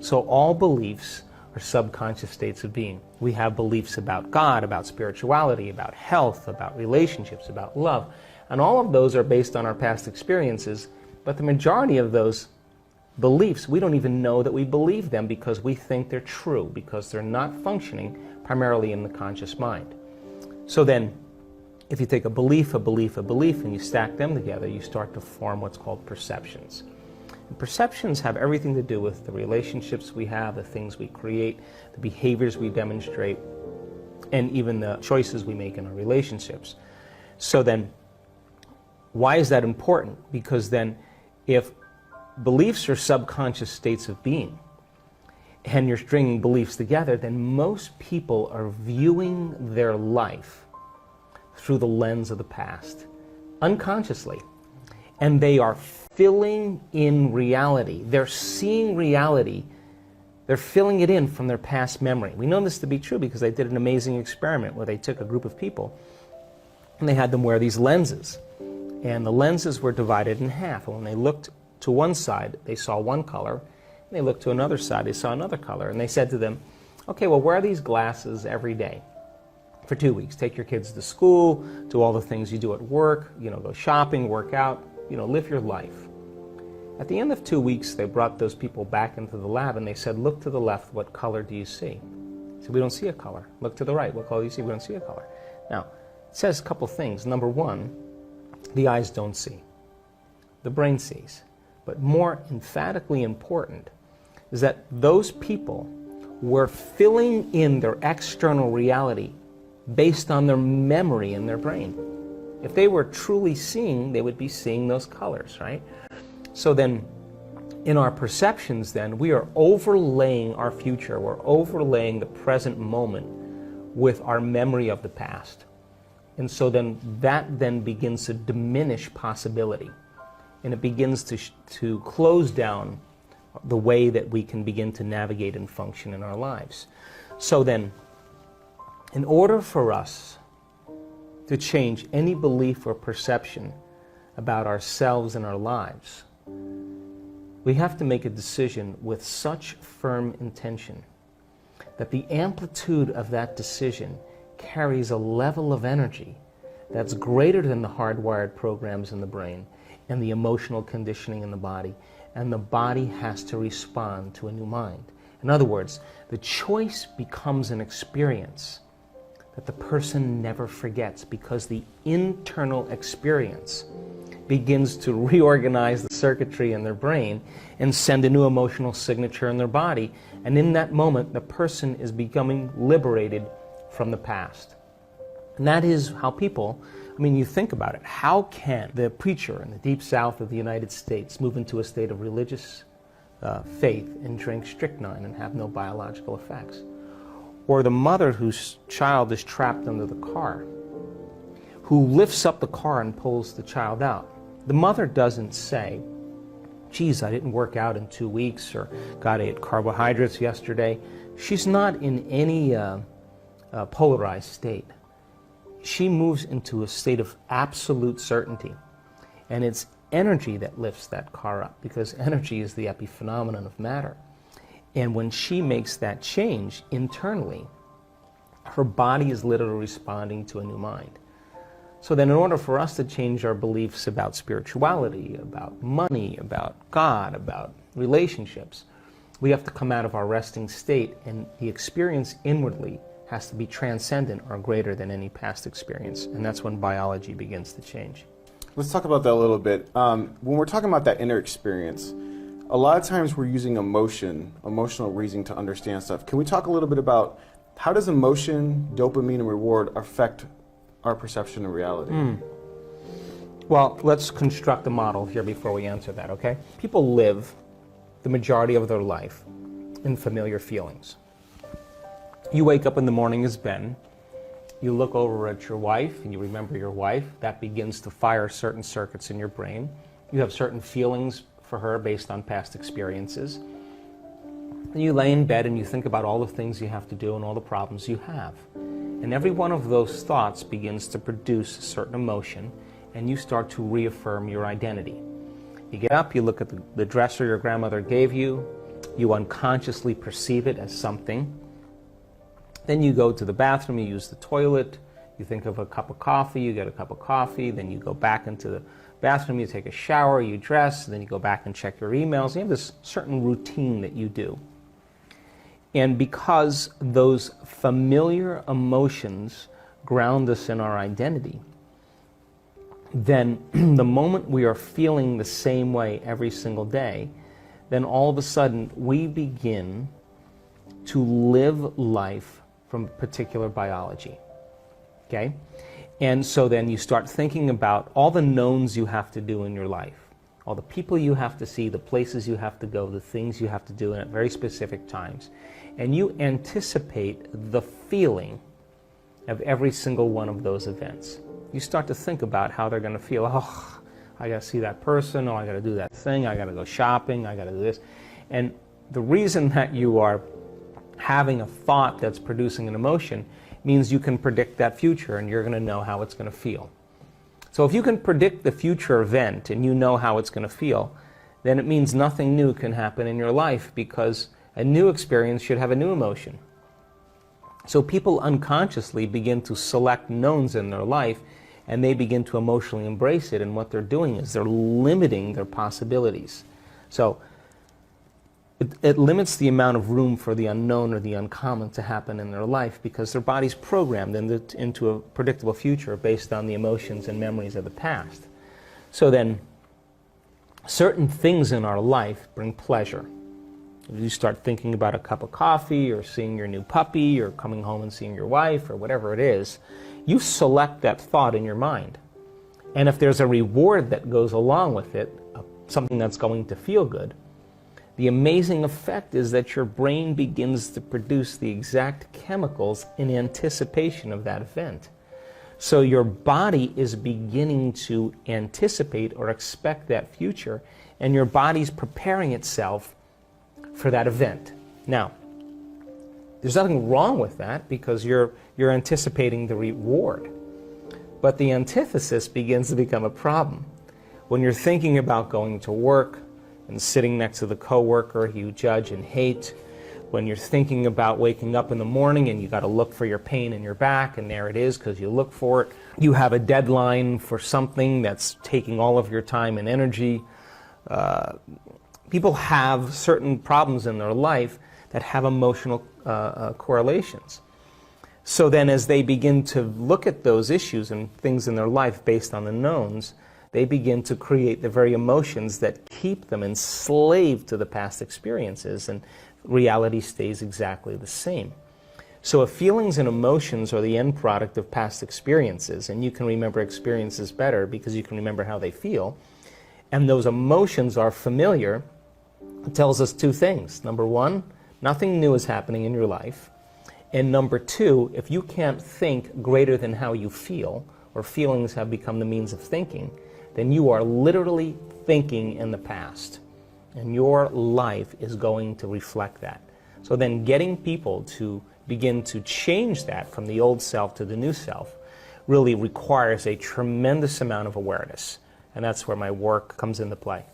So all beliefs are subconscious states of being. We have beliefs about God, about spirituality, about health, about relationships, about love. And all of those are based on our past experiences, but the majority of those beliefs, we don't even know that we believe them because we think they're true, because they're not functioning primarily in the conscious mind. So then, if you take a belief, and you stack them together, you start to form what's called perceptions. And perceptions have everything to do with the relationships we have, the things we create, the behaviors we demonstrate, and even the choices we make in our relationships. So then, why is that important? Because then, if beliefs are subconscious states of being, and you're stringing beliefs together, then most people are viewing their life through the lens of the past, unconsciously. And they are filling in reality. They're seeing reality. They're filling it in from their past memory. We know this to be true because they did an amazing experiment where they took a group of people and they had them wear these lenses. And the lenses were divided in half. And when they looked to one side, they saw one color. And they looked to another side, they saw another color. And they said to them, okay, well, wear these glasses every day for 2 weeks. Take your kids to school, do all the things you do at work, go shopping, work out, live your life. At the end of 2 weeks, they brought those people back into the lab and they said, look to the left, what color do you see? So we don't see a color. Look to the right, what color do you see? We don't see a color. Now, it says a couple things. Number one, the eyes don't see. The brain sees. But more emphatically important is that those people were filling in their external reality based on their memory in their brain. If they were truly seeing, they would be seeing those colors, right? So then, in our perceptions then, we are overlaying our future, we're overlaying the present moment with our memory of the past. And so then, that then begins to diminish possibility. And it begins to close down the way that we can begin to navigate and function in our lives. So then, in order for us to change any belief or perception about ourselves and our lives, we have to make a decision with such firm intention that the amplitude of that decision carries a level of energy that's greater than the hardwired programs in the brain and the emotional conditioning in the body, and the body has to respond to a new mind. In other words, the choice becomes an experience that the person never forgets because the internal experience begins to reorganize the circuitry in their brain and send a new emotional signature in their body. And in that moment, the person is becoming liberated from the past. And that is how people, you think about it. How can the preacher in the deep south of the United States move into a state of religious faith and drink strychnine and have no biological effects? Or the mother whose child is trapped under the car, who lifts up the car and pulls the child out. The mother doesn't say, geez, I didn't work out in 2 weeks, or God, I ate carbohydrates yesterday. She's not in any polarized state. She moves into a state of absolute certainty. And it's energy that lifts that car up, because energy is the epiphenomenon of matter. And when she makes that change internally, her body is literally responding to a new mind. So then in order for us to change our beliefs about spirituality, about money, about God, about relationships, we have to come out of our resting state, and the experience inwardly has to be transcendent or greater than any past experience. And that's when biology begins to change. Let's talk about that a little bit. When we're talking about that inner experience, a lot of times we're using emotional reasoning to understand stuff. Can we talk a little bit about how does emotion, dopamine, and reward affect our perception of reality? Well, let's construct a model here before we answer that, okay? People live the majority of their life in familiar feelings. You wake up in the morning as Ben, you look over at your wife and you remember your wife. That begins to fire certain circuits in your brain. You have certain feelings for her based on past experiences. And you lay in bed and you think about all the things you have to do and all the problems you have. And every one of those thoughts begins to produce a certain emotion, and you start to reaffirm your identity. You get up, you look at the dresser your grandmother gave you, You unconsciously perceive it as something. Then you go to the bathroom, you use the toilet, you think of a cup of coffee, you get a cup of coffee, then you go back into the bathroom, you take a shower, you dress, then you go back and check your emails. You have this certain routine that you do. And because those familiar emotions ground us in our identity, then the moment we are feeling the same way every single day, then all of a sudden we begin to live life from particular biology. Okay? And so then you start thinking about all the knowns you have to do in your life, all the people you have to see, the places you have to go, the things you have to do at very specific times. And you anticipate the feeling of every single one of those events. You start to think about how they're going to feel. Oh, I got to see that person. Oh, I got to do that thing. I got to go shopping. I got to do this. And the reason that you are having a thought that's producing an emotion means you can predict that future and you're going to know how it's going to feel. So if you can predict the future event and you know how it's going to feel, then it means nothing new can happen in your life, because a new experience should have a new emotion. So people unconsciously begin to select knowns in their life, and they begin to emotionally embrace it, and what they're doing is they're limiting their possibilities. So it limits the amount of room for the unknown or the uncommon to happen in their life, because their body's programmed into a predictable future based on the emotions and memories of the past. So then, certain things in our life bring pleasure. If you start thinking about a cup of coffee, or seeing your new puppy, or coming home and seeing your wife, or whatever it is, you select that thought in your mind. And if there's a reward that goes along with it, something that's going to feel good, the amazing effect is that your brain begins to produce the exact chemicals in anticipation of that event. So your body is beginning to anticipate or expect that future, and your body's preparing itself for that event. Now, there's nothing wrong with that, because you're anticipating the reward. But the antithesis begins to become a problem. When you're thinking about going to work and sitting next to the coworker you judge and hate, when you're thinking about waking up in the morning and you got to look for your pain in your back, and there it is because you look for it. You have a deadline for something that's taking all of your time and energy. People have certain problems in their life that have emotional correlations. So then as they begin to look at those issues and things in their life based on the knowns, they begin to create the very emotions that keep them enslaved to the past experiences, and reality stays exactly the same. So if feelings and emotions are the end product of past experiences, and you can remember experiences better because you can remember how they feel, and those emotions are familiar, it tells us two things. Number one, nothing new is happening in your life. And number two, if you can't think greater than how you feel, or feelings have become the means of thinking, then you are literally thinking in the past. And your life is going to reflect that. So then getting people to begin to change that from the old self to the new self really requires a tremendous amount of awareness. And that's where my work comes into play.